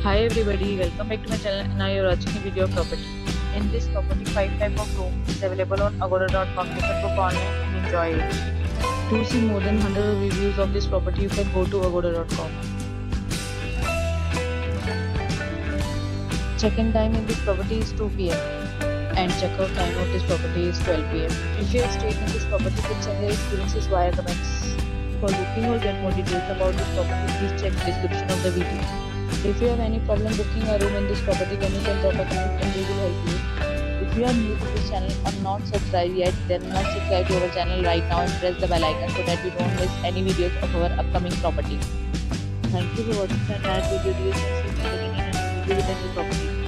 Hi everybody, welcome back to my channel and now you're watching a video of property. In this property, 5 type of room is available on agoda.com. You can book online and enjoy it. To see more than 100 reviews of this property, you can go to agoda.com. Check-in time in this property is 2 p.m. and check-out time of this property is 12 p.m. If you have stayed in this property, please send your experiences via comments. For booking or get more details about this property, please check the description of the video. If you have any problem booking a room in this property, then you can drop a comment and we will help you. If you are new to this channel or not subscribed yet, then must subscribe to our channel right now and press the bell icon so that you don't miss any videos of our upcoming property. Thank you for watching the entire video. Do you see anything in and review with a new property?